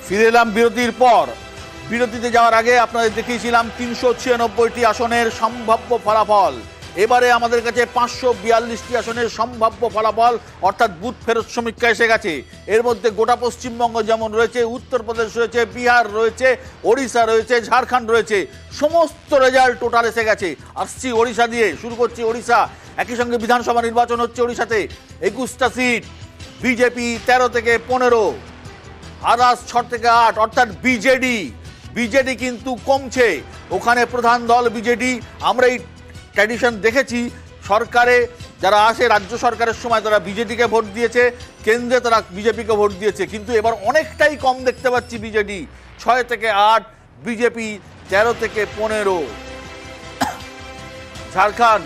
ফিরে এলাম বিরতির পর। বিরতিতে যাওয়ার আগে আপনাদের দেখিয়েছিলাম ৩৯৬টি আসনের সম্ভাব্য ফলাফল। এবারে আমাদের কাছে ৫৪২টি আসনের সম্ভাব্য ফলাফল, অর্থাৎ বুথ ফেরত সমীক্ষা এসে গেছে। এর মধ্যে গোটা পশ্চিমবঙ্গ যেমন রয়েছে, উত্তরপ্রদেশ রয়েছে, বিহার রয়েছে, ওড়িশা রয়েছে, ঝাড়খণ্ড রয়েছে, সমস্ত রেজাল্ট টোটাল এসে গেছে। আসছি ওড়িশা দিয়ে, শুরু করছি ওড়িশা। একই সঙ্গে বিধানসভা নির্বাচন হচ্ছে ওড়িশাতে। ২১টা সিট, বিজেপি ১৩ থেকে ১৫, আদার্স ৬ থেকে ৮, অর্থাৎ বিজেডি কিন্তু কমছে। ওখানে প্রধান দল বিজেডি। আমরা এই ট্র্যাডিশন দেখেছি, সরকারে যারা আসে, রাজ্য সরকারের সময় তারা বিজেডিকে ভোট দিয়েছে, কেন্দ্রে তারা বিজেপিকে ভোট দিয়েছে, কিন্তু এবার অনেকটাই কম দেখতে পাচ্ছি বিজেডি ৬ থেকে ৮, বিজেপি ১৩ থেকে ১৫। ঝাড়খণ্ড,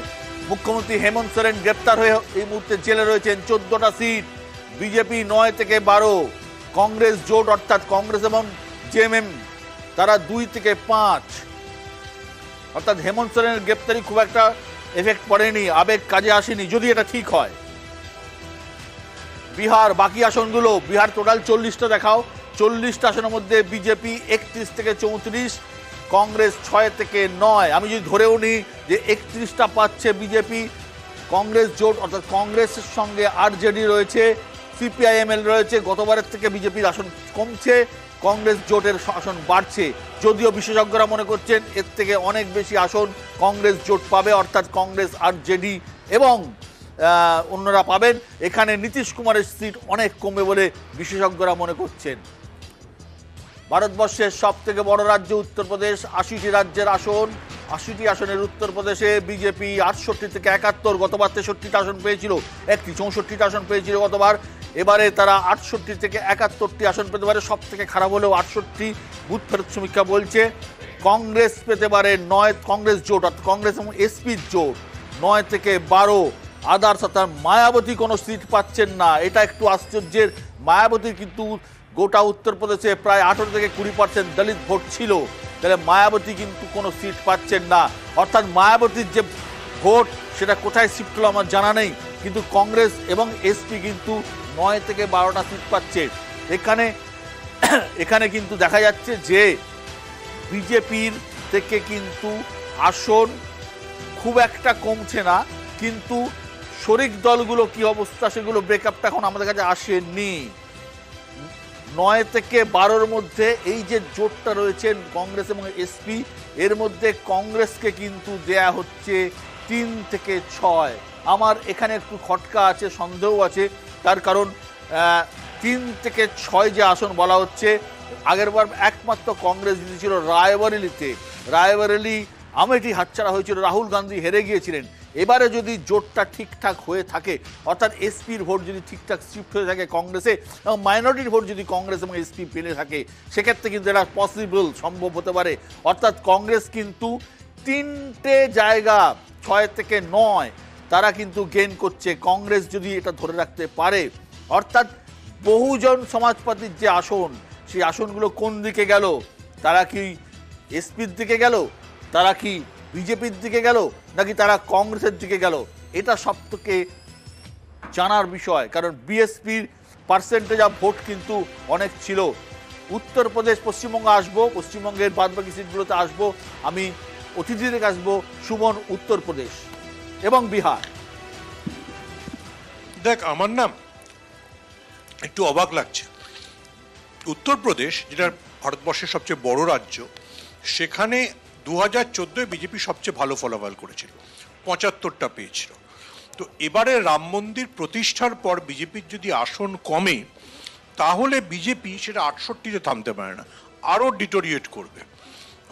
মুখ্যমন্ত্রী হেমন্ত সোরেন গ্রেপ্তার হয়ে এই মুহূর্তে জেলে রয়েছেন। ১৪টা সিট, বিজেপি ৯ থেকে ১২, কংগ্রেস জোট অর্থাৎ কংগ্রেস এবং জেএমএম তারা ২ থেকে ৫। অর্থাৎ হেমন্ত সোরেনের গ্রেপ্তারি খুব একটা এফেক্ট পড়েনি, আবেগ কাজে আসেনি, যদি এটা ঠিক হয়। বিহার, বাকি আসনগুলো, বিহার টোটাল ৪০টা দেখাও। ৪০টা আসনের মধ্যে বিজেপি ৩১ থেকে ৩৪, কংগ্রেস ৬ থেকে ৯। আমি যদি ধরেও নিই যে ৩১টা পাচ্ছে বিজেপি, কংগ্রেস জোট অর্থাৎ কংগ্রেসের সঙ্গে আরজেডি রয়েছে, সিপিআইএমএল রয়েছে, গতবারের থেকে বিজেপির আসন কমছে, কংগ্রেস জোটের আসন বাড়ছে। যদিও বিশেষজ্ঞরা মনে করছেন এর থেকে অনেক বেশি আসন কংগ্রেস জোট পাবে, অর্থাৎ কংগ্রেস আরজেডি এবং অন্যরা পাবেন। এখানে নীতিশ কুমারের সিট অনেক কমবে বলে বিশেষজ্ঞরা মনে করছেন। ভারতবর্ষের সব থেকে বড় রাজ্য উত্তরপ্রদেশ, ৮০টি রাজ্যের আসন, ৮০টি আসনের উত্তরপ্রদেশে বিজেপি ৬৮ থেকে ৭১, গতবার ৬৩টা আসন পেয়েছিল, ৬৪টা আসন পেয়েছিল গতবার। এবারে তারা ৬৮ থেকে ৭১টি আসন পেতে পারে, সব থেকে খারাপ হলেও ৬৮। বুথ ফেরত সমীক্ষা বলছে কংগ্রেস পেতে পারে ৯, কংগ্রেস জোট অর্থাৎ কংগ্রেস এবং এসপির জোট ৯ থেকে ১২। আদার্স অর্থাৎ মায়াবতী কোনো সিট পাচ্ছেন না, এটা একটু আশ্চর্যের। মায়াবতীর কিন্তু গোটা উত্তরপ্রদেশে প্রায় ১৮ থেকে ২০% দলিত ভোট ছিল, তাহলে মায়াবতী কিন্তু কোনো সিট পাচ্ছেন না। অর্থাৎ মায়াবতীর যে ভোট সেটা কোথায় শিফট হলো আমার জানা নেই, কিন্তু কংগ্রেস এবং এসপি কিন্তু ৯ থেকে ১২টা সিট পাচ্ছে। এখানে কিন্তু দেখা যাচ্ছে যে বিজেপির থেকে কিন্তু আসন খুব একটা কমছে না, কিন্তু শরিক দলগুলো কি অবস্থা সেগুলো ব্রেকআপটা এখন আমাদের কাছে আসেনি। ৯ থেকে ১২-র মধ্যে এই যে জোটটা রয়েছে কংগ্রেস এবং এসপি, এর মধ্যে কংগ্রেসকে কিন্তু দেয়া হচ্ছে ৩ থেকে ৬। আমার এখানে একটু খটকা আছে, সন্দেহ আছে, তার কারণ ৩ থেকে ৬ যে আসন বলা হচ্ছে, আগেরবার একমাত্র কংগ্রেস জিতেছিল রায়বরেলিতে, রায়বরেলি আমেঠি হাতছাড়া হয়েছিল, রাহুল গান্ধী হেরে গিয়েছিলেন। এবারে যদি জোটটা ঠিকঠাক হয়ে থাকে, অর্থাৎ এসপির ভোট যদি ঠিকঠাক শিফট হয়ে থাকে কংগ্রেসে, এবং মাইনরিটির ভোট যদি কংগ্রেস এবং এসপি পেলে থাকে, সেক্ষেত্রে কিন্তু এটা পসিবল, সম্ভব হতে পারে। অর্থাৎ কংগ্রেস কিন্তু ৩টে জায়গা ৬ থেকে ৯ তারা কিন্তু গেইন করছে, কংগ্রেস যদি এটা ধরে রাখতে পারে। অর্থাৎ বহুজন সমাজপাতির যে আসন, সেই আসনগুলো কোন দিকে গেল? তারা কি এসপির দিকে গেল, তারা কি বিজেপির দিকে গেল, নাকি তারা কংগ্রেসের দিকে গেল? এটা সব থেকে জানার বিষয়, কারণ বিএসপির পার্সেন্টেজ অফ ভোট কিন্তু অনেক ছিল। উত্তরপ্রদেশ, পশ্চিমবঙ্গ আসবো, পশ্চিমবঙ্গের বাদবাকি সিটগুলোতে আসবো, আমি অতিথিদের আসবো। সুমন, উত্তরপ্রদেশ এবং বিহার। দেখ, আমার নাম একটু অবাক লাগছে। উত্তরপ্রদেশ, যেটা ভারতবর্ষের সবচেয়ে বড় রাজ্য, সেখানে ২০১৪ বিজেপি সবচেয়ে ভালো ফলাফল করেছিল, ৭৫টা পেয়েছিল। তো এবারে রাম মন্দির প্রতিষ্ঠার পর বিজেপির যদি আসন কমে, তাহলে বিজেপি সেটা ৬৮তে থামতে পারে না, আরও ডিটোরিয়েট করবে।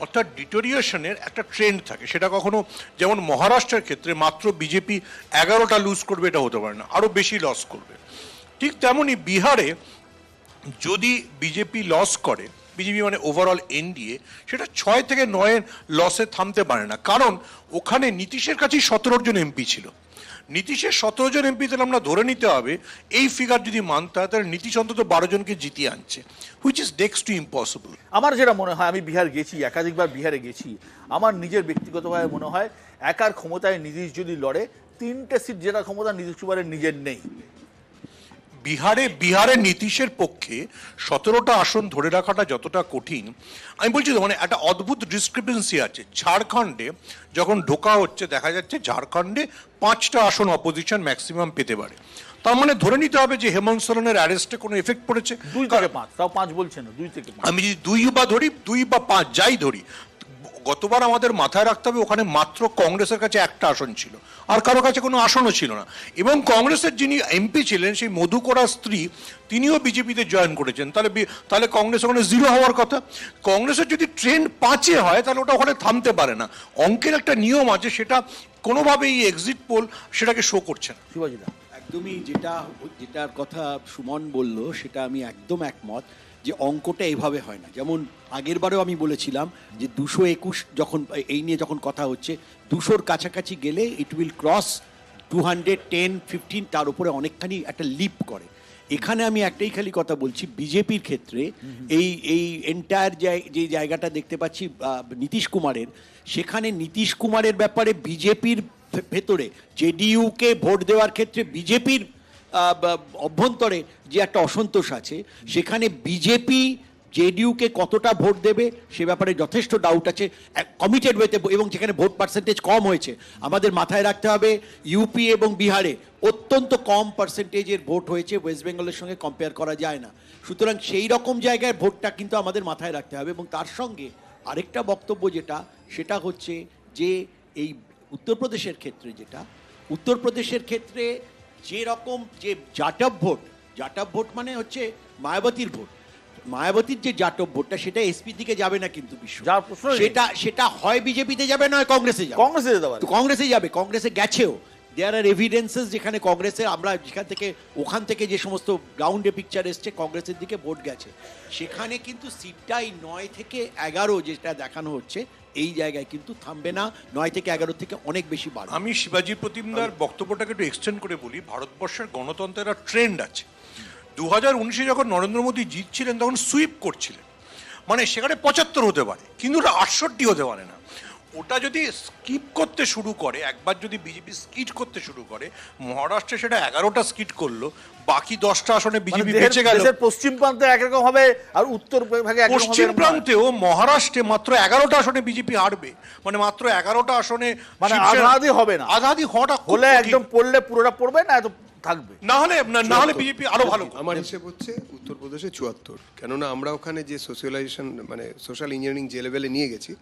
অর্থাৎ ডিটোরিয়েশনের একটা ট্রেন্ড থাকে, সেটা কখনো, যেমন মহারাষ্ট্রের ক্ষেত্রে মাত্র বিজেপি ১১টা লুজ করবে, এটা হতে পারে না, আরও বেশি লস করবে। ঠিক তেমনই বিহারে যদি বিজেপি লস করে, বিজেপি মানে ওভারঅল এনডিএ, সেটা ৬ থেকে ৯-এর লসে থামতে পারে না, কারণ ওখানে নীতিশের কাছেই ১৭ জন এমপি ছিল। নীতিশের ১৭ জন এমপি, তাহলে আমরা ধরে নিতে হবে এই ফিগার যদি মানতে হয়, তাহলে নীতিশ অন্তত ১২ জনকে জিতিয়ে আনছে, which is next to impossible. আমার যেটা মনে হয়, আমি বিহার গেছি, একাধিকবার বিহারে গেছি, আমার নিজের ব্যক্তিগতভাবে মনে হয় একার ক্ষমতায় নীতিশ যদি লড়ে, ৩টে সিট যেটা ক্ষমতা নীতিশ কুমারের নিজের নেই। বিহারে নীতিশের পক্ষে 17টা আসন ধরে রাখাটা যতটা কঠিন, আমি বলছি তো মানে একটা অদ্ভুত ডিসক্রিপেন্সি আছে। ঝাড়খণ্ডে যখন ঢোকা হচ্ছে দেখা যাচ্ছে ঝাড়খণ্ডে 5টা আসন অপোজিশন ম্যাক্সিমাম পেতে পারে। তার মানে ধরে নিতে হবে যে হেমন্ত সোরেনের অ্যারেস্টে কোনো এফেক্ট পড়েছে। 2 থেকে 5, তাও 5 বলছেন না, 2 থেকে 5। আমি যদি 2 বা ধরি, 2 বা 5 যাই ধরি, গতবার আমাদের মাথায় রাখতে হবে ওখানে মাত্র কংগ্রেসের কাছে একটা আসন ছিল, আর কারো কাছে কোনো আসনও ছিল না। এবং কংগ্রেসের যিনি এমপি ছিলেন সেই মধুকরার স্ত্রী, তিনিও বিজেপিতে জয়েন করেছেন। তাহলে কংগ্রেস ওখানে 0 হওয়ার কথা। কংগ্রেসের যদি ট্রেন্ড 5-এ হয় তাহলে ওটা ওখানে থামতে পারে না। অঙ্কের একটা নিয়ম আছে, সেটা কোনোভাবেই এক্সিট পোল সেটাকে শো করছে না। শিবাজিদা, একদমই যেটার কথা সুমন বলল সেটা আমি একদম একমত, যে অঙ্কটা এভাবে হয় না। যেমন আগের বারেও আমি বলেছিলাম যে 221 যখন এই নিয়ে যখন কথা হচ্ছে, 200-র কাছাকাছি গেলে ইট উইল ক্রস 210, 15, তার উপরে অনেকখানি একটা লিপ করে। এখানে আমি একটাই খালি কথা বলছি, বিজেপির ক্ষেত্রে এই এন্টায়ার যে জায়গাটা দেখতে পাচ্ছি নীতিশ কুমারের, সেখানে নীতিশ কুমারের ব্যাপারে বিজেপির ভেতরে জেডিইউকে ভোট দেওয়ার ক্ষেত্রে বিজেপির অভ্যন্তরে যে একটা অসন্তোষ আছে, সেখানে বিজেপি জেডিইউকে কতটা ভোট দেবে সে ব্যাপারে যথেষ্ট ডাউট আছে কমিটেড ওয়েতে, এবং যেখানে ভোট পার্সেন্টেজ কম হয়েছে। আমাদের মাথায় রাখতে হবে ইউপি এবং বিহারে অত্যন্ত কম পার্সেন্টেজের ভোট হয়েছে, ওয়েস্ট বেঙ্গলের সঙ্গে কম্পেয়ার করা যায় না। সুতরাং সেই রকম জায়গায় ভোটটা কিন্তু আমাদের মাথায় রাখতে হবে। এবং তার সঙ্গে আরেকটা বক্তব্য সেটা হচ্ছে যে এই উত্তরপ্রদেশের ক্ষেত্রে যেরকম যে জাটব ভোট মানে হচ্ছে মায়াবতীর ভোট, মায়াবতীর যে জাটব ভোটটা সেটা এসপি দিকে যাবে না, কিন্তু যার প্রশ্ন নেই। সেটা হয় বিজেপিতে যাবে, নয় কংগ্রেসে যাবে। কংগ্রেসে যাবে, কংগ্রেসে গেছেও। দেয়ার আর এভিডেন্সেস যেখানে কংগ্রেসের, আমরা ওখান থেকে যে সমস্ত গ্রাউন্ডে পিকচার এসছে কংগ্রেসের দিকে ভোট গেছে, সেখানে কিন্তু সিটটাই 9 থেকে 11 যেটা দেখানো হচ্ছে, এই জায়গায় কিন্তু থামবে না। 9 থেকে 11 থেকে অনেক বেশি বাড়বে। আমি শিবাজি প্রতিমদার বক্তব্যটাকে একটু এক্সটেন্ড করে বলি। ভারতবর্ষের গণতন্ত্রের একটা ট্রেন্ড আছে। 2019-এ যখন নরেন্দ্র মোদী জিতছিলেন তখন সুইপ করছিলেন, মানে সেখানে 75 হতে পারে কিন্তু ওটা 68 হতে পারে না। ওটা যদি স্কিপ করতে শুরু করে, একবার যদি বিজেপি স্কিট করতে শুরু করে, মহারাষ্ট্রে সেটা 11টা স্কিট করলো, বাকি 10টা আসনে বিজেপি বেঁচে গেল। পশ্চিম প্রান্তে একরকম হবে আর উত্তর ভাগে একরকম হবে। পশ্চিম প্রান্তেও মহারাষ্ট্রে মাত্র 11টা আসনে বিজেপি হারবে, মানে মাত্র 11টা আসনে, মানে আধাআধি হবে না। আধাআধি হওয়াটা হলে একদম পড়লে পুরোটা পড়বে না, এত থাকবে না হলে বিজেপি আরো ভালো। আমার হিসেব হচ্ছে উত্তরপ্রদেশে 74, কেননা আমরা ওখানে যে সোশ্যালাইজেশন মানে সোশ্যাল ইঞ্জিনিয়ারিং যে লেভেলে নিয়ে গেছি।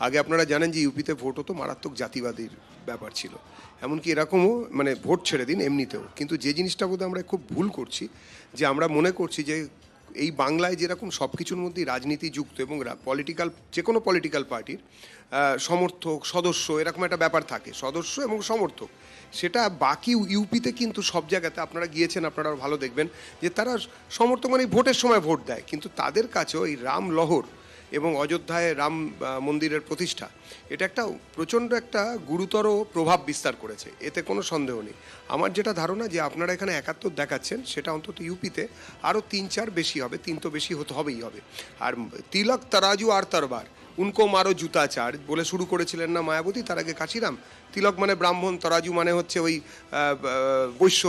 আগে আপনারা জানেন যে ইউপিতে ভোট হতো মারাত্মক জাতিবাদীর ব্যাপার ছিল, এমনকি এরকমও মানে ভোট ছেড়ে দিন এমনিতেও। কিন্তু যে জিনিসটা বোধহয় আমরা খুব ভুল করছি, যে আমরা মনে করছি যে এই বাংলায় যেরকম সব কিছুর মধ্যেই রাজনীতি যুক্ত এবং যে কোনো পলিটিক্যাল পার্টির সমর্থক সদস্য এরকম একটা ব্যাপার থাকে, সদস্য এবং সমর্থক, সেটা বাকি ইউপিতে কিন্তু সব জায়গাতে আপনারা গিয়েছেন, আপনারা ভালো দেখবেন যে তারা সমর্থক মানে ভোটের সময় ভোট দেয়, কিন্তু তাদের কাছেও এই রাম লহর এবং অযোধ্যায় রাম মন্দিরের প্রতিষ্ঠা, এটা একটা প্রচণ্ড একটা গুরুতর প্রভাব বিস্তার করেছে, এতে কোনো সন্দেহ নেই। আমার যেটা ধারণা যে আপনারা এখানে 71 দেখাচ্ছেন, সেটা অন্তত ইউপিতে আরও 3-4 বেশি হবে, 3 তো বেশি হবেই হবে। আর তিলক তরাজু আর তরবার উনকো মারো জুতা চার বলে শুরু করেছিলেন না মায়াবতী, তার আগে কাশিরাম। তিলক মানে ব্রাহ্মণ, তরাজু মানে হচ্ছে ওই বৈশ্য,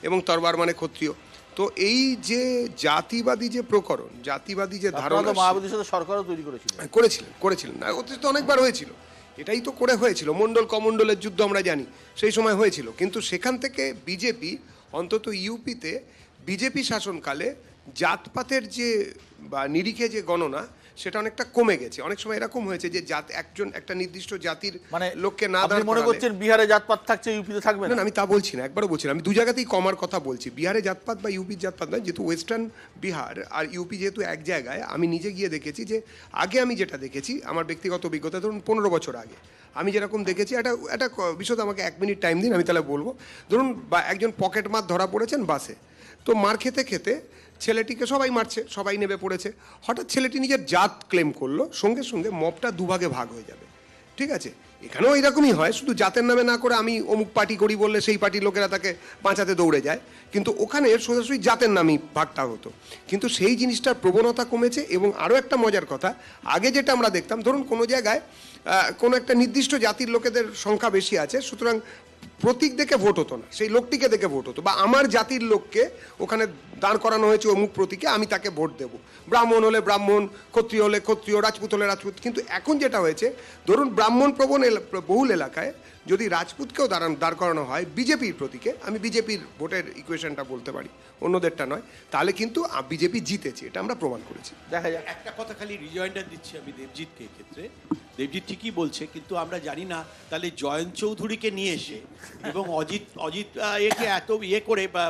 এবং তরবার মানে ক্ষত্রিয়। তো এই যে জাতিবাদী যে প্রকরণ, জাতিবাদী যে ধারণা, মায়াবতীর সাথে সরকারও তৈরি করেছিলেন না, অতীতে তো অনেকবার হয়েছিল, এটাই তো হয়েছিল। মণ্ডল কমণ্ডলের যুদ্ধ আমরা জানি, সেই সময় হয়েছিল। কিন্তু সেখান থেকে বিজেপি অন্তত ইউপিতে বিজেপি শাসনকালে জাতপাতের যে বা নিরিখে যে গণনা, সেটা অনেকটা কমে গেছে। অনেক সময় এরকম হয়েছে যে একটা নির্দিষ্ট জাতির মানে লোককে না আপনি মনে করছেন বিহারে জাতপাত থাকছে, ইউপিতে থাকবে না? আমি তা বলছি না, একবারও বলছি না। আমি দু জায়গাতেই কমার কথা বলছি। বিহারে জাতপাত বা ইউপির জাতপাত নয়, যেহেতু ওয়েস্টার্ন বিহার আর ইউপি যেহেতু এক জায়গায়, আমি নিজে গিয়ে দেখেছি যে আগে আমি যেটা দেখেছি, আমার ব্যক্তিগত অভিজ্ঞতা, ধরুন 15 বছর আগে আমি যেরকম দেখেছি, একটা বিষয়, আমাকে 1 মিনিট টাইম দিন, আমি তাহলে বলবো। ধরুন একজন পকেট মার ধরা পড়েছেন বাসে, তো মার খেতে খেতে ছেলেটিকে সবাই মারছে, সবাই নেমে পড়েছে। হঠাৎ ছেলেটি নিজের জাত ক্লেম করলো, সঙ্গে সঙ্গে মবটা দুভাগে ভাগ হয়ে যাবে। ঠিক আছে, এখানেও এরকমই হয়, শুধু জাতের নামে না করে আমি অমুক পার্টি করি বললে সেই পার্টির লোকেরা তাকে বাঁচাতে দৌড়ে যায়, কিন্তু ওখানে সোজাসুজি জাতের নামই ভাগটা হতো। কিন্তু সেই জিনিসটার প্রবণতা কমেছে। এবং আরও একটা মজার কথা, আগে যেটা আমরা দেখতাম, ধরুন কোনো জায়গায় কোনো একটা নির্দিষ্ট জাতির লোকেদের সংখ্যা বেশি আছে, সুতরাং প্রতীক দেখে ভোট হতো না, সেই লোকটিকে দেখে ভোট হতো, বা আমার জাতির লোককে ওখানে দাঁড় করানো হয়েছে অমুক প্রতীকে, আমি তাকে ভোট দেব। ব্রাহ্মণ হলে ব্রাহ্মণ, ক্ষত্রিয় হলে ক্ষত্রিয়, রাজপুত হলে রাজপুত। কিন্তু এখন যেটা হয়েছে, ধরুন ব্রাহ্মণ প্রবণ বহুল এলাকায় যদি রাজপুতকেও দাঁড় করানো হয় বিজেপির প্রতীকে, আমি বিজেপির ভোটের ইকুয়েশনটা বলতে পারি, অন্যদেরটা নয়, তাহলে কিন্তু বিজেপি জিতেছে, এটা আমরা প্রমাণ করেছি। দেখা যাক। একটা কথা খালি রিজয়েন্ডার দিচ্ছি আমি দেবজিৎকে এক্ষেত্রে। দেবজিৎ ঠিকই বলছে, কিন্তু আমরা জানি না তাহলে জয়ন্ত চৌধুরীকে নিয়ে এসে এবং অজিত একে এত করে বা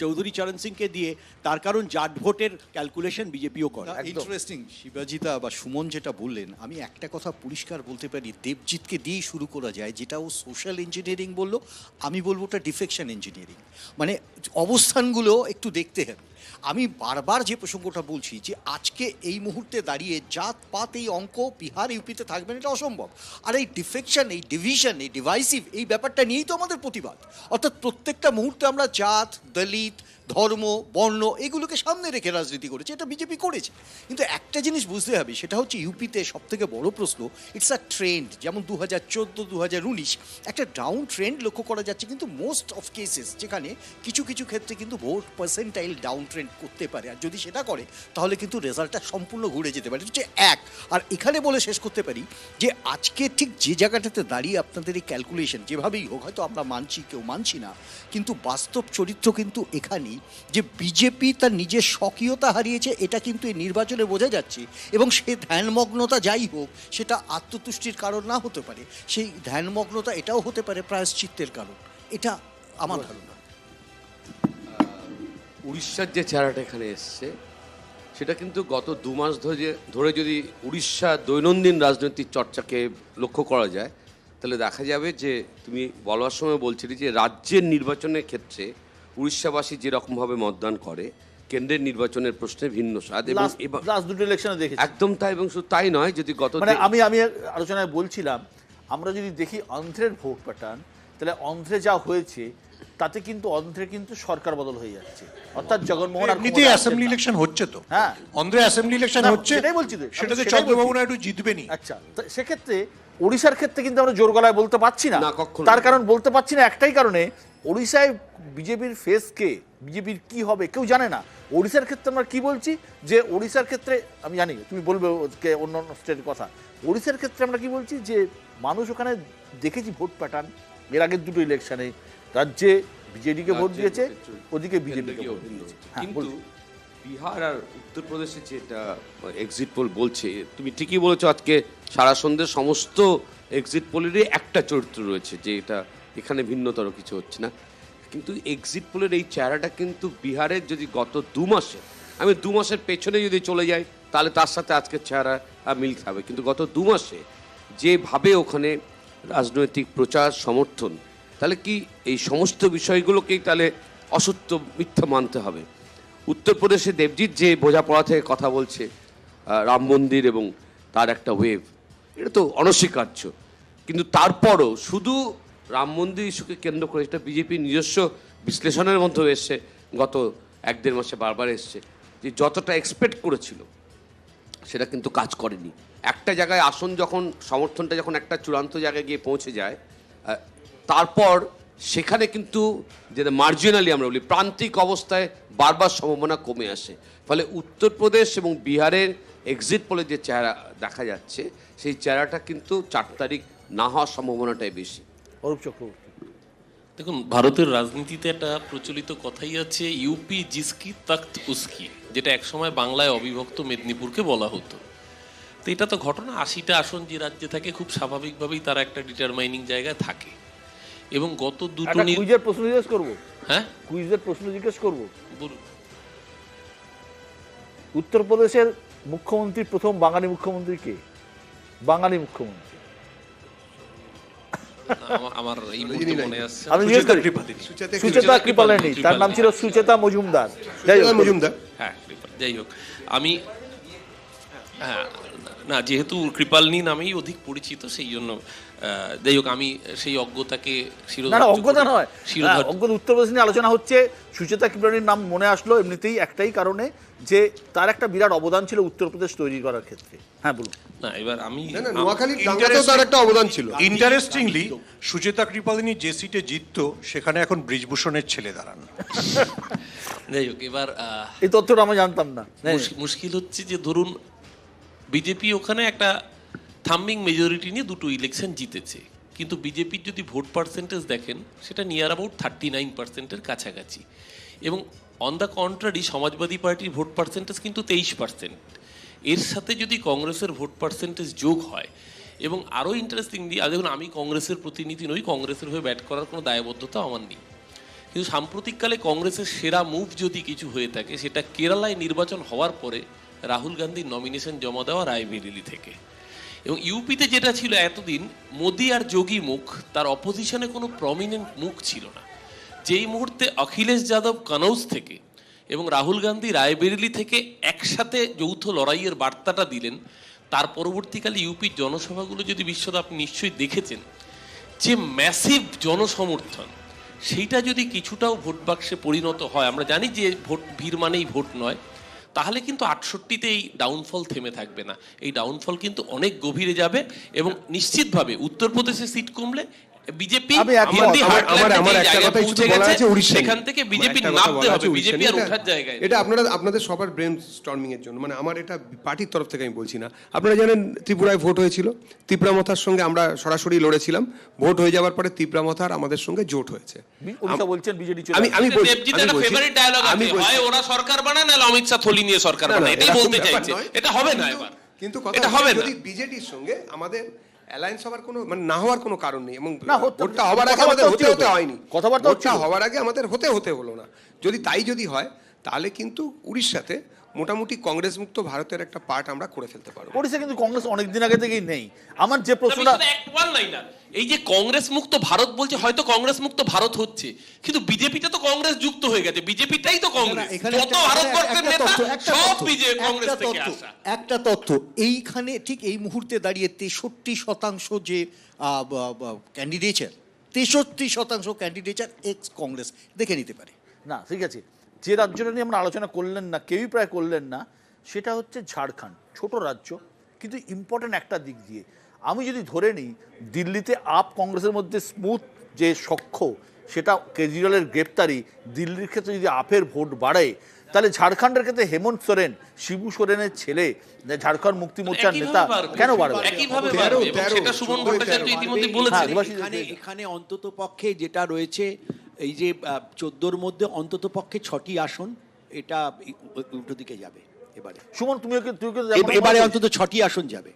চৌধুরী চরণ সিংকে দিয়ে, তার কারণ জাট ভোটের ক্যালকুলেশন বিজেপিও করে। ইন্টারেস্টিং শিবাজিতা বা সুমন যেটা বললেন, আমি একটা কথা পরিষ্কার বলতে পারি, দেবজিৎকে দিয়েই শুরু করা যায়। যেটা ও সোশ্যাল ইঞ্জিনিয়ারিং বললো, আমি বলবো ওটা ডিফেকশন ইঞ্জিনিয়ারিং। মানে অবস্থানগুলো একটু দেখতে হবে। আমি বারবার যে প্রসঙ্গটা বলছি যে আজকে এই মুহূর্তে দাঁড়িয়ে জাত পাত এই অঙ্ক বিহার ইউপিতে থাকবে না, এটা অসম্ভব। আর এই ডিফেকশন, এই ডিভিশন, এই ডিভাইসিভ, এই ব্যাপারটা নিয়েই তো আমাদের প্রতিবাদ। অর্থাৎ প্রত্যেকটা মুহূর্তে আমরা জাত, দলিত, ধর্ম, বর্ণ এগুলোকে সামনে রেখে রাজনীতি করেছে, এটা বিজেপি করেছে। কিন্তু একটা জিনিস বুঝতে হবে, সেটা হচ্ছে ইউপিতে সব থেকে বড় প্রশ্ন, ইটস আ ট্রেন্ড। যেমন 2014, 2019 একটা ডাউন ট্রেন্ড লক্ষ্য করা যাচ্ছে, কিন্তু মোস্ট অফ কেসেস যেখানে কিছু কিছু ক্ষেত্রে কিন্তু ভোট পার্সেন্টাইল ডাউন ট্রেন্ড করতে পারে, আর যদি সেটা করে তাহলে কিন্তু রেজাল্টটা সম্পূর্ণ ঘুরে যেতে পারে। এটা হচ্ছে এক। আর এখানে বলে শেষ করতে পারি যে আজকে ঠিক যে জায়গাটাতে দাঁড়িয়ে আপনাদের এই ক্যালকুলেশন যেভাবেই হোক, হয়তো আমরা মানছি, কেউ মানছি না, কিন্তু বাস্তব চরিত্র কিন্তু এখানেই যে বিজেপি তার নিজের স্বকীয়তা হারিয়েছে, এটা কিন্তু এই নির্বাচনে বোঝা যাচ্ছে। এবং সে ধ্যানমগ্নতা যাই হোক, সেটা আত্মতুষ্টির কারণ না হতে পারে, সেই ধ্যানমগ্নতা এটাও হতে পারে প্রায়শ্চিত্তের কারণ। এটা আমার ধারণা। উড়িষ্যার যে চেহারাটা এখানে এসছে, সেটা কিন্তু গত 2 মাস ধরে যদি উড়িষ্যা দৈনন্দিন রাজনৈতিক চর্চাকে লক্ষ্য করা যায়, তাহলে দেখা যাবে যে তুমি বলার সময় বলছিলে যে রাজ্যের নির্বাচনের ক্ষেত্রে উড়িষ্যাবাসী যেরকমভাবে মতদান করে, কেন্দ্রের নির্বাচনের প্রশ্নে ভিন্ন স্বাদ। এবং লাস্ট দুটো ইলেকশনে দেখেছি একদম তাই। এবং শুধু তাই নয়, যদি মানে আমি আলোচনায় বলছিলাম, আমরা যদি দেখি অন্ধ্রের ভোট প্যাটার্ন, তাহলে অন্ধ্রে যা হয়েছে তাতে কিন্তু অন্ধ্রে কিন্তু সরকার বদল হয়ে যাচ্ছে। অর্থাৎ জগনমোহন আর এমনিতেই অ্যাসেম্বলি ইলেকশন হচ্ছে তো, হ্যাঁ অন্ধ্রে অ্যাসেম্বলি ইলেকশন হচ্ছে, সেটাই বলছি তো, সেটাতে সেটাই চন্দ্রবাবু বলছি। নাইডু জিতবেনই। আচ্ছা, তো সেক্ষেত্রে ওড়িশার ক্ষেত্রে কিন্তু আমরা জোর গলায় বলতে পারছি না। না, কখনো তার না। কারণ বলতে পারছি না একটাই কারণে, ওড়িশায় বিজেপির ফেস কে, বিজেপির কি হবে কেউ জানে না। ওড়িশার ক্ষেত্রে আমরা কি বলছি যে ওড়িশার ক্ষেত্রে আমি জানি তুমি বলবে অন্য অন্য স্টেটের কথা, ওড়িশার ক্ষেত্রে আমরা কি বলছি যে মানুষ ওখানে দেখেছি ভোট প্যাটার্ন এর আগের দুটো ইলেকশনে, রাজ্যে বিজেডিকে ভোট দিয়েছে, ওদিকে বিজেপিকে ভোট দিয়েছে। হ্যাঁ, কিন্তু বলুন। বিহার আর উত্তরপ্রদেশে যেটা এক্সিট পোল বলছে, তুমি ঠিকই বলেছো, আজকে সারা সন্ধ্যে সমস্ত এক্সিট পোলেরই একটা চরিত্র রয়েছে, যে এটা এখানে ভিন্নতর কিছু হচ্ছে না। কিন্তু এক্সিট পোলের এই চেহারাটা কিন্তু বিহারের যদি গত 2 মাসে, আমি 2 মাসের পেছনে যদি চলে যাই, তাহলে তার সাথে আজকের চেহারা মিল খাবে। কিন্তু গত 2 মাসে যেভাবে ওখানে রাজনৈতিক প্রচার সমর্থন, তাহলে কি এই সমস্ত বিষয়গুলোকেই তাহলে অসত্য মিথ্যা মানতে হবে? উত্তরপ্রদেশে দেবজিৎ যে বোঝাপড়া থেকে কথা বলছে, রাম মন্দির এবং তার একটা ওয়েভ, এটা তো অনস্বীকার্য। কিন্তু তারপরও শুধু রাম মন্দির ইস্যুকে কেন্দ্র করে, এটা বিজেপির নিজস্ব বিশ্লেষণের মধ্যে এসছে, গত 1-1.5 মাসে বারবার এসছে, যে যতটা এক্সপেক্ট করেছিল সেটা কিন্তু কাজ করেনি। একটা জায়গায় আসন যখন, সমর্থনটা যখন একটা চূড়ান্ত জায়গায় গিয়ে পৌঁছে যায়, তারপর সেখানে কিন্তু যেটা মার্জিনালি আমরা বলি প্রান্তিক অবস্থায় বারবার সম্ভাবনা কমে আসে। ফলে উত্তরপ্রদেশ এবং বিহারের এক্সিট পোলে যে চেহারা দেখা যাচ্ছে, সেই চেহারাটা কিন্তু 4 তারিখ না হওয়ার সম্ভাবনাটাই বেশি। অরূপ চক্রবর্তী, দেখুন, ভারতের রাজনীতিতে একটা প্রচলিত কথাই আছে, ইউপি জিসকি তখ্ত উসকি, যেটা একসময় বাংলায় অবিভক্ত মেদিনীপুরকে বলা হতো। তো এটা তো ঘটনা, 80টা আসন যে রাজ্যে থাকে, খুব স্বাভাবিকভাবেই তারা একটা ডিটারমাইনিং জায়গায় থাকে। এবং গত দুটো কুইজের প্রশ্ন জিজ্ঞেস করবো, হ্যাঁ কুইজের প্রশ্ন জিজ্ঞেস করবো। বলুন। উত্তরপ্রদেশের মুখ্যমন্ত্রী, প্রথম বাঙালি মুখ্যমন্ত্রী কে? বাঙালি মুখ্যমন্ত্রী আমার এই মুহূর্তে মনে আসছে আমি জিজ্ঞেস করি। সুচেতা কৃপালিনী, তার নাম ছিল সুচেতা মজুমদার। যাই হোক, মজুমদার, হ্যাঁ, যাই হোক, আমি হ্যাঁ না, যেহেতু কৃপালিনী নামেই অধিক পরিচিত সেই জন্য যাই হোক আমি সেই অজ্ঞতাকে না না অজ্ঞতা নয়, শিরোধার্য অজ্ঞতা উত্তরপ্রদেশ নিয়ে আলোচনা হচ্ছে, সুচেতা কৃপালিনীর নাম মনে আসলো এমনিতেই একটাই কারণে যে তার একটা বিরাট অবদান ছিল উত্তরপ্রদেশ তৈরি করার ক্ষেত্রে। হ্যাঁ বলুন। না, এবার আমি না না নোয়াখালীর দাঙ্গাতেও তার একটা অবদান ছিল। ইন্টারেস্টিংলি সুচেতা কৃপালিনী যে সিটে জিততো সেখানে এখন ব্রিজভূষণের ছেলে দাঁড়ান। যাই হোক এবার এই তথ্যটা আমি জানতাম না। মুশকিল হচ্ছে যে ধরুন বিজেপি ওখানে একটা থাম্বিং মেজরিটি নিয়ে দুটো ইলেকশন জিতেছে, কিন্তু বিজেপির যদি ভোট পার্সেন্টেজ দেখেন সেটা নিয়ার অ্যাবাউট 39%-এর কাছাকাছি, এবং অন দ্য কন্ট্রারি সমাজবাদী পার্টির ভোট পার্সেন্টেজ কিন্তু 23%। এর সাথে যদি কংগ্রেসের ভোট পার্সেন্টেজ যোগ হয়, এবং আরও ইন্টারেস্টিংলি দেখুন আমি কংগ্রেসের প্রতিনিধি নই, কংগ্রেসের হয়ে ব্যাট করার কোনো দায়বদ্ধতা আমার নেই, কিন্তু সাম্প্রতিককালে কংগ্রেসের সেরা মুভ যদি কিছু হয়ে থাকে সেটা কেরালায় নির্বাচন হওয়ার পরে রাহুল গান্ধীর নমিনেশন জমা দেওয়া রায়বেরেলি থেকে। এবং ইউপিতে যেটা ছিল এতদিন মোদি আর যোগী মুখ, তার অপোজিশনে কোনো প্রমিনেন্ট মুখ ছিল না। যেই মুহূর্তে অখিলেশ যাদব কনৌজ থেকে এবং রাহুল গান্ধী রায়বেরেলি থেকে একসাথে যৌথ লড়াইয়ের বার্তাটা দিলেন, তার পরবর্তীকালে ইউপির জনসভাগুলো যদি বিশ্বদা আপনি নিশ্চয়ই দেখেছেন, যে ম্যাসিভ জনসমর্থন, সেইটা যদি কিছুটাও ভোট বাক্সে পরিণত হয়, আমরা জানি যে ভোট ভিড় মানেই ভোট নয়, তাহলে কিন্তু 68-তে এই ডাউনফল থেমে থাকবে না, এই ডাউনফল কিন্তু অনেক গভীরে যাবে, এবং নিশ্চিতভাবে উত্তরপ্রদেশে সিট কমলে বিজেপি সেখান থেকে বিজেপি নামতে হবে, বিজেপি আর ওঠার জায়গায়। এটা আপনাদের সবার ব্রেন স্টর্মিং এর জন্য, মানে আমার এটা পার্টির তরফ থেকে আমি বলছি না। আপনারা জানেন ত্রিপুরায় ভোট হয়েছিল, তিপ্রামথার সঙ্গে আমরা সরাসরি লড়েছিলাম, ভোট হয়ে যাওয়ার পরে তিপ্রামথার আমাদের সঙ্গে জোট হয়েছে। বলছেন বিজেপি আমি দেবজিতের ফেভারিট ডায়লগ আছে, হয় ওরা সরকার বানায় না অমিত শাহ থলি নিয়ে সরকার বানায়, এটাই বলতে চাইছে। এটা হবে না এবার, কিন্তু এটা হবে না। যদি বিজেপির সঙ্গে আমাদের অ্যালায়েন্স হওয়ার কোনো মানে না হওয়ার কোনো কারণ নেই, এবং ভোটটা হওয়ার আগে আমাদের হতে হয়নি, ভোটটা হওয়ার আগে আমাদের হতে হলো না। যদি হয় তাহলে কিন্তু উড়িষ্যাতে মোটামুটি কংগ্রেস মুক্ত ভারতের একটা পার্ট আমরা করে ফেলতে পারবো। উড়িষ্যা কিন্তু কংগ্রেস অনেকদিন আগে থেকেই নেই। আমার যে প্রশ্নটা, এই যে কংগ্রেস মুক্ত ভারত বলছে, হয়তো কংগ্রেস মুক্ত ভারত হচ্ছে, কিন্তু বিজেপিটা তো কংগ্রেস যুক্ত হয়ে গেছে, বিজেপিটাই তো কংগ্রেস, যত ভারতবর্ষের নেতা সব বিজেপি কংগ্রেস থেকে আসা। একটা তথ্য এইখানে ঠিক এই মুহূর্তে দাঁড়িয়ে 63% যে ক্যান্ডিডেচার, 63% ক্যান্ডিডেচার এক্স কংগ্রেস, দেখে নিতে পারে। না ঠিক আছে, যে রাজ্যটা নিয়ে আমরা আলোচনা করলেন না, কেউই প্রায় করলেন না, সেটা হচ্ছে ঝাড়খণ্ড। ছোট রাজ্য কিন্তু ইম্পর্টেন্ট একটা দিক দিয়ে। আমি যদি ধরে নিই দিল্লিতে আপ কংগ্রেসের মধ্যে স্মুথ যে সখ্য, সেটা কেজরিওয়ালের গ্রেপ্তারি, দিল্লির ক্ষেত্রে যদি আপের ভোট বাড়ে, তাহলে ঝাড়খণ্ডের ক্ষেত্রে হেমন্ত সোরেন, শিবু সোরেনের ছেলে, ঝাড়খণ্ড মুক্তি মোর্চার নেতা, কেন বাড়বে? এখানে অন্তত পক্ষে যেটা রয়েছে, এই যে 14-র মধ্যে অন্তত পক্ষে 6টি আসন, এটা উল্টো দিকে যাবে এবারে। সুমন তুমি এবারে অন্তত 6টি আসন যাবে,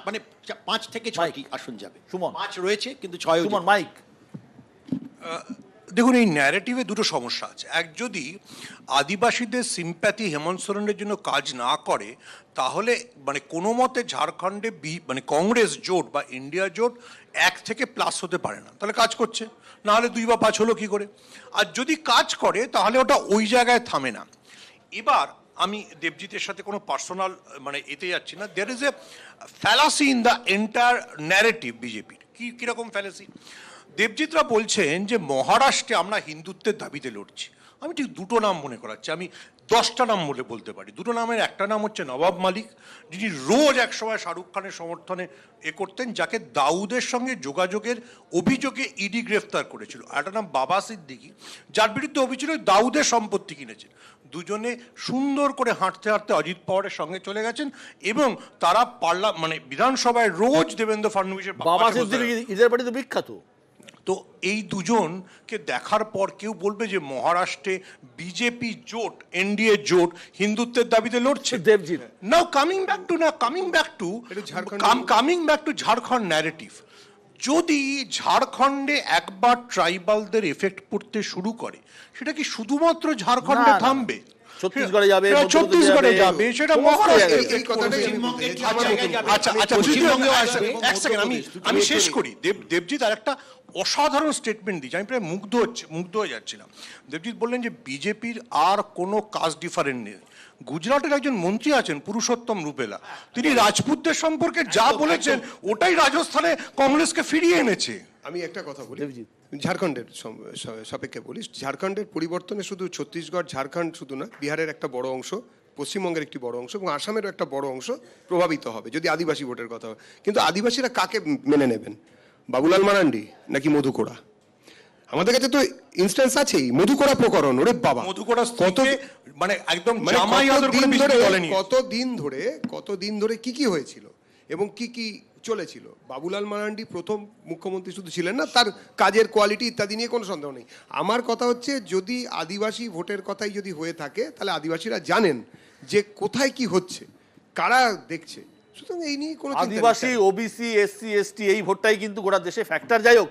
মানে 5 থেকে 6টি আসন যাবে। সুমন 5 রয়েছে কিন্তু 6 সুমন মাইক। দেখুন এই ন্যারেটিভে দুটো সমস্যা আছে। এক, যদি আদিবাসীদের সিম্প্যাথি হেমন্ত সোরেনের জন্য কাজ না করে, তাহলে মানে কোনো মতে ঝাড়খণ্ডে মানে কংগ্রেস জোট বা ইন্ডিয়া জোট 1 থেকে প্লাস হতে পারে না, তাহলে কাজ করছে, না হলে 2 বা 5 হলো কি করে? আর যদি কাজ করে তাহলে ওটা ওই জায়গায় থামে না। এবার আমি দেবজিতের সাথে কোনো পার্সোনাল মানে এতে যাচ্ছি না, there is a fallacy in the entire narrative বিজেপির। কিরকম ফ্যালাসি? দেবজিৎরা বলছেন যে মহারাষ্ট্রে আমরা হিন্দুত্বের দাবিতে লড়ছি। আমি ঠিক দুটো নাম মনে করাচ্ছি, আমি 10টা নাম বলতে পারি। দুটো নামের একটা নাম হচ্ছে নবাব মালিক, যিনি রোজ একসময় শাহরুখ খানের সমর্থনে করতেন, যাকে দাউদের সঙ্গে যোগাযোগের অভিযোগে ইডি গ্রেফতার করেছিল। একটা নাম বাবা সিদ্দিকি, যার বিরুদ্ধে অভিযোগ দাউদের সম্পত্তি কিনেছেন। দুজনে সুন্দর করে হাঁটতে হাঁটতে অজিত পাওয়ারের সঙ্গে চলে গেছেন, এবং তারা মানে বিধানসভায় রোজ দেবেন্দ্র ফডনবিসের বাবা সিদ্দিকি ঈদের বাড়িতে বিখ্যাত। তো এই দুজনকে দেখার পর কেউ বলবে যে মহারাষ্ট্রে বিজেপি জোট, এনডিএ জোট হিন্দুত্বের দাবিতে লড়ছে। দেবজিৎ নাও coming back to Jharkhand narrative. যদি ঝাড়খণ্ডে একবার ট্রাইবালদের এফেক্ট পড়তে শুরু করে, সেটা কি শুধুমাত্র ঝাড়খণ্ডে থামবে? ছত্তিশগড়ে যাবে, সেটা মধ্যপ্রদেশে ছত্তিশগড়ে যাবে, সেটা সমস্ত মহারাষ্ট্রে জায়গায় এই কথাটাই আমি বলতে চাইছি, আমার জায়গায় মতন যাবে। করে। আচ্ছা আমি আচ্ছা পশ্চিমবঙ্গেও পশ্চিমবঙ্গে আসবে, এক সেকেন্ড আমি শেষ করি। দেবজিৎ আর একটা অসাধারণ স্টেটমেন্ট দিয়েছে, আমি প্রায় মুগ্ধ হয়ে যাচ্ছিলাম। দেবজিৎ বললেন যে বিজেপির আর কোনো কাস্ট ডিফারেন্ট নেই। গুজরাটের একজন মন্ত্রী আছেন পুরুষোত্তম রূপেলা, তিনি রাজপুতদের সম্পর্কে যা বলেছেন ওটাই রাজস্থানে কংগ্রেসকে ফিরিয়ে এনেছে। আমি একটা কথা বলি, ঝাড়খণ্ডের সাপেক্ষে বলি, ঝাড়খণ্ডের পরিবর্তনে শুধু ছত্তিশগড় ঝাড়খণ্ড শুধু না, বিহারের একটা বড় অংশ, পশ্চিমবঙ্গের একটি বড় অংশ এবং আসামেরও একটা বড় অংশ প্রভাবিত হবে যদি আদিবাসী ভোটের কথা হয়। কিন্তু আদিবাসীরা কাকে মেনে নেবেন, বাবুলাল মারান্ডি নাকি মধু কোড়া? আমাদের কাছে তো ইনস্ট্যান্স আছেই, মধু কোড়া প্রকরণ, ওরে বাবা, মধুকড়া কত মানে একদম মানে জামাই আদর করে বিজেপি দলে নিয়ে কতদিন ধরে কি হয়েছিল এবং কি চলেছিল। বাবুলাল মারান্ডি প্রথম মুখ্যমন্ত্রী শুধু ছিলেন না, তার কাজের কোয়ালিটি ইত্যাদি নিয়ে কোনো সন্দেহ নেই। আমার কথা হচ্ছে যদি আদিবাসী ভোটের কথাই যদি হয়ে থাকে তাহলে আদিবাসীরা জানেন যে কোথায় কি হচ্ছে, কারা দেখছে, সুতরাং এই নিয়ে কোনো চিন্তা নেই। আদিবাসী, ওবিসি, এসসি, এসটি এই ভোটটাই কিন্তু গোটা দেশে ফ্যাক্টর। যাই হোক,